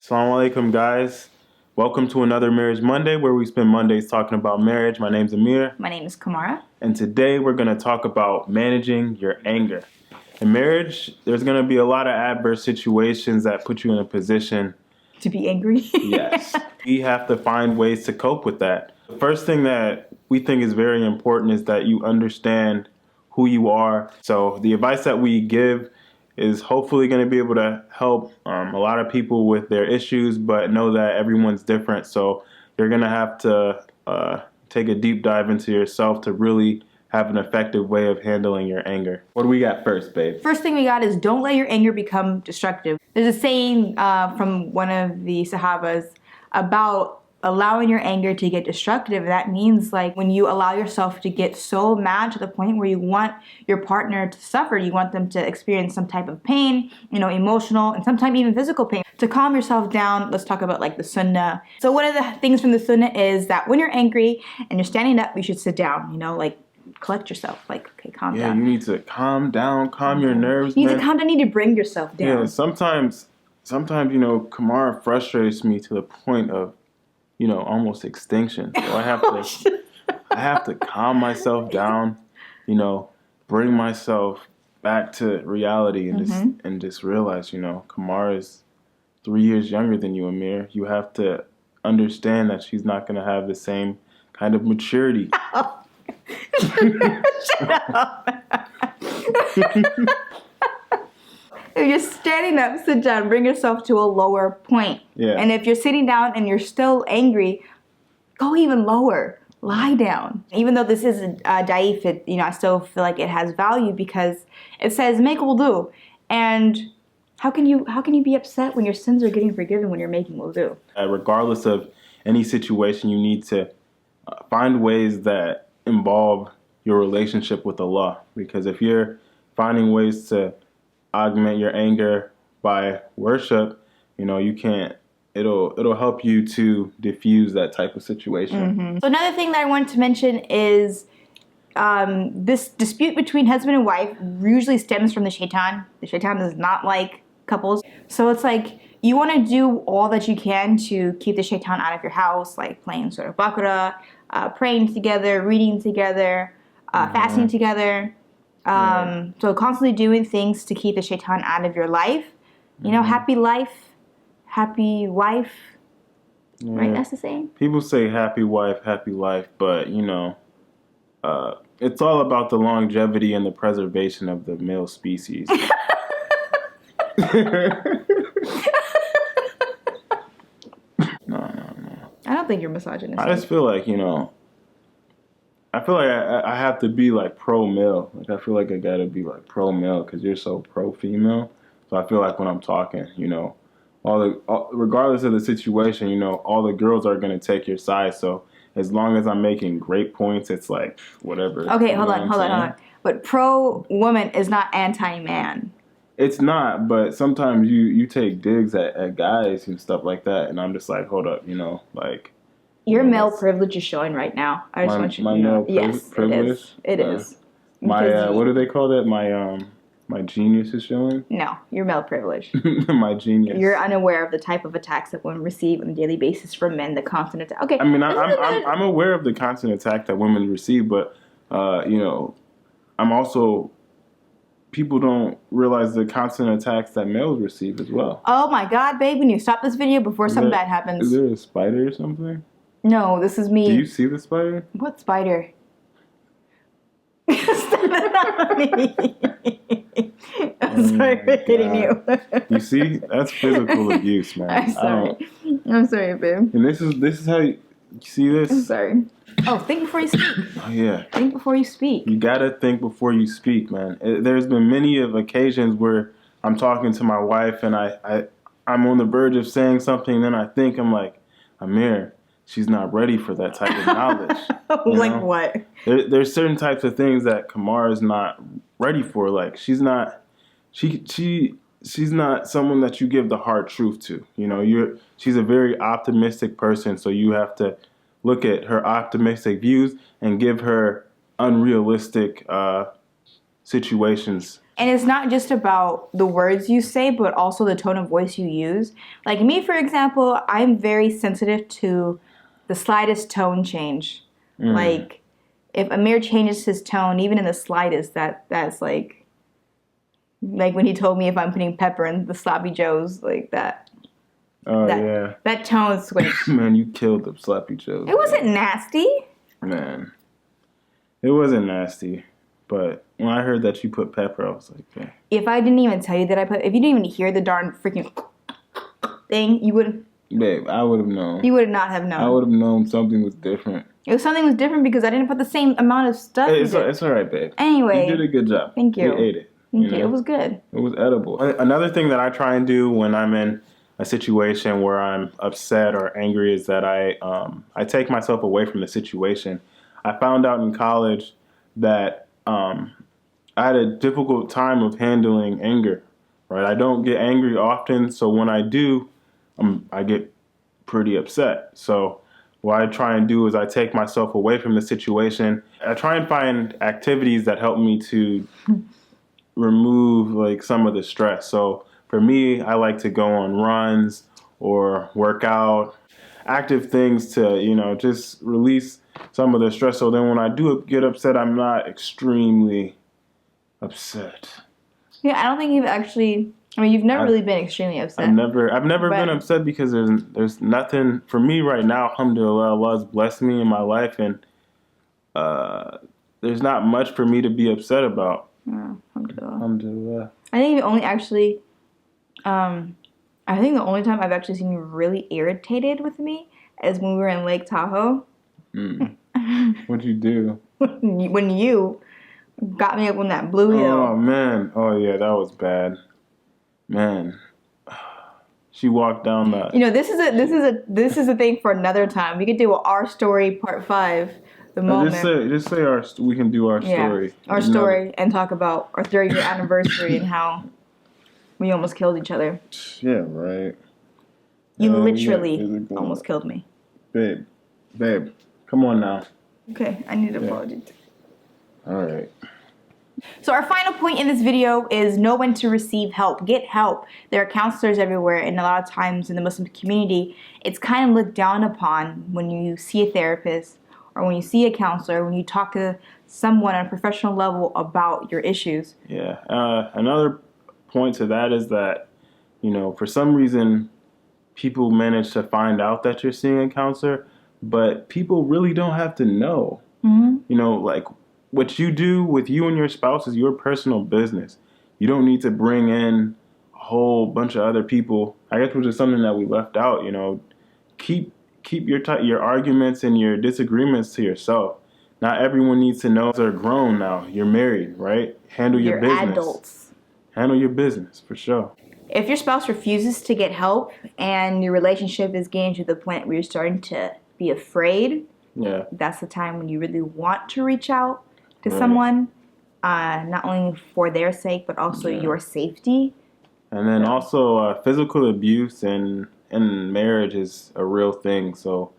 Assalamu alaikum, guys. Welcome to another Marriage Monday, where we spend Mondays talking about marriage. My name's Amir. My name is Kamara. And today we're going to talk about managing your anger. In marriage, there's going to be a lot of adverse situations that put you in a position to be angry. Yes. We have to find ways to cope with that. The first thing that we think is very important is that you understand who you are. So the advice that we give is hopefully going to be able to help a lot of people with their issues, but know that everyone's different. So you're going to have to take a deep dive into yourself to really have an effective way of handling your anger. What do we got first, babe? First thing we got is don't let your anger become destructive. There's a saying from one of the Sahabas about allowing your anger to get destructive. That means like when you allow yourself to get so mad to the point where you want your partner to suffer, you want them to experience some type of pain, emotional and sometimes even physical pain. To calm yourself down, let's talk about like the sunnah. So one of the things from the sunnah is that when you're angry and you're standing up, you should sit down, like collect yourself, like, okay, calm down. Yeah, you need to calm down, calm your nerves, You need to calm down, you need to bring yourself down. Yeah, sometimes, Kamara frustrates me to the point of, almost extinction. So I have to calm myself down, bring myself back to reality and just realize, Kamara is 3 years younger than you, Amir. You have to understand that she's not going to have the same kind of maturity. Shut up. If you're standing up, sit down, bring yourself to a lower point. Yeah. And if you're sitting down and you're still angry, go even lower. Lie down. Even though this is a da'if, I still feel like it has value because it says make wudu. And how can you be upset when your sins are getting forgiven when you're making wudu? Regardless of any situation, you need to find ways that involve your relationship with Allah. Because if you're finding ways to augment your anger by worship, you can't. It'll help you to diffuse that type of situation. Mm-hmm. So another thing that I wanted to mention is this dispute between husband and wife usually stems from the Shaitaan. The Shaitaan does not like couples. So it's like you want to do all that you can to keep the Shaitaan out of your house, like playing Surah Baqarah, praying together, reading together, fasting together. So constantly doing things to keep the Shaitaan out of your life. Happy life, happy wife. Yeah. Right? That's the saying. People say happy wife, happy life, but it's all about the longevity and the preservation of the male species. No. I don't think you're misogynist. I just feel like, I have to be like pro-male. Like I feel like I gotta be like pro-male because you're so pro-female. So I feel like when I'm talking, regardless of the situation, all the girls are gonna take your side. So as long as I'm making great points, it's like whatever. Okay, hold on. But pro-woman is not anti-man. It's not, but sometimes you take digs at guys and stuff like that, and I'm just like, hold up, like. Your male privilege is showing right now. I just want you to know. Yes, privilege. It is. My what do they call that? My genius is showing. No, your male privilege. My genius. You're unaware of the type of attacks that women receive on a daily basis from men. The constant attack. Okay. I mean, I'm aware of the constant attack that women receive, but I'm also. People don't realize the constant attacks that males receive as well. Oh my God, babe! We need to stop this video before something bad happens. Is there a spider or something? No, this is me. Do you see the spider? What spider? I'm sorry for hitting you. You see? That's physical abuse, man. I'm sorry, babe. And this is how you see this? I'm sorry. Oh, think before you speak. Oh, yeah. Think before you speak. You gotta think before you speak, man. There's been many of occasions where I'm talking to my wife and I'm on the verge of saying something, and then I'm like, Amir, she's not ready for that type of knowledge. Like what? There's certain types of things that Kamara is not ready for. Like she's not someone that you give the hard truth to. She's a very optimistic person, so you have to look at her optimistic views and give her unrealistic situations. And it's not just about the words you say, but also the tone of voice you use. Like me, for example, I'm very sensitive to the slightest tone change. Like if Amir changes his tone, even in the slightest, that's like when he told me if I'm putting pepper in the sloppy joes, like that. Oh yeah. That tone switch. Man, you killed the sloppy joes. It wasn't nasty. Man, it wasn't nasty. But when I heard that you put pepper, I was like, okay. If I didn't even tell you that if you didn't even hear the darn freaking thing, you would. Babe, I would have known. You would not have known. I would have known something was different. Something was different because I didn't put the same amount of stuff. Hey, it's all right, babe. Anyway, you did a good job. Thank you. We ate it. Thank you. It was good. It was edible. Another thing that I try and do when I'm in a situation where I'm upset or angry is that I take myself away from the situation. I found out in college that I had a difficult time of handling anger. Right, I don't get angry often, so when I do, I get pretty upset. So what I try and do is I take myself away from the situation. I try and find activities that help me to remove like some of the stress. So for me, I like to go on runs or work out, active things to, just release some of the stress. So then when I do get upset, I'm not extremely upset. Yeah, I don't think you've actually. I mean, you've never really been extremely upset. I've never been upset because there's nothing for me right now. Alhamdulillah, Allah's blessed me in my life, and there's not much for me to be upset about. Oh, alhamdulillah. Alhamdulillah. I think the only time I've actually seen you really irritated with me is when we were in Lake Tahoe. What'd you do? When you got me up on that blue hill. Oh man. Oh yeah, that was bad. Man. She walked down that. This is a thing for another time. We could do our story part 5. The moment. Just say we can do our story. Our story and talk about our 30-year anniversary and how we almost killed each other. Yeah, right. You literally almost killed me. Babe, come on now. Okay, I need an apology. All right. So our final point in this video is know when to receive help. Get help. There are counselors everywhere, and a lot of times in the Muslim community, it's kind of looked down upon when you see a therapist or when you see a counselor, when you talk to someone on a professional level about your issues. Yeah. Another point to that is that, for some reason, people manage to find out that you're seeing a counselor, but people really don't have to know. Like what you do with you and your spouse is your personal business. You don't need to bring in a whole bunch of other people. I guess which is something that we left out. Keep your arguments and your disagreements to yourself. Not everyone needs to know. They're grown now. You're married, right? Handle your business. You're adults. Handle your business, for sure. If your spouse refuses to get help and your relationship is getting to the point where you're starting to be afraid, that's the time when you really want to reach out to someone, not only for their sake, but also your safety. And then also physical abuse in marriage is a real thing. So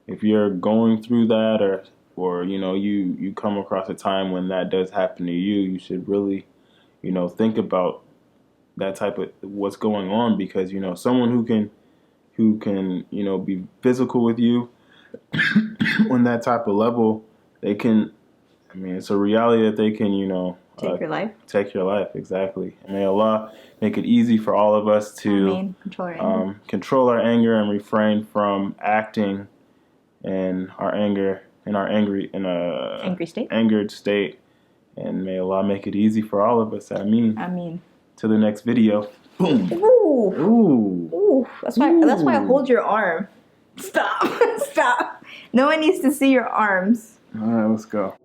if you're going through that or you come across a time when that does happen to you, you should really, think about that type of what's going on, because, someone who can, be physical with you on that type of level, they can, it's a reality that they can, take your life. Take your life, exactly. And may Allah make it easy for all of us to control our anger and refrain from acting in our anger, angered state. And may Allah make it easy for all of us. Ameen. Till the next video. Boom. Ooh. That's why I hold your arm. Stop. No one needs to see your arms. All right, let's go.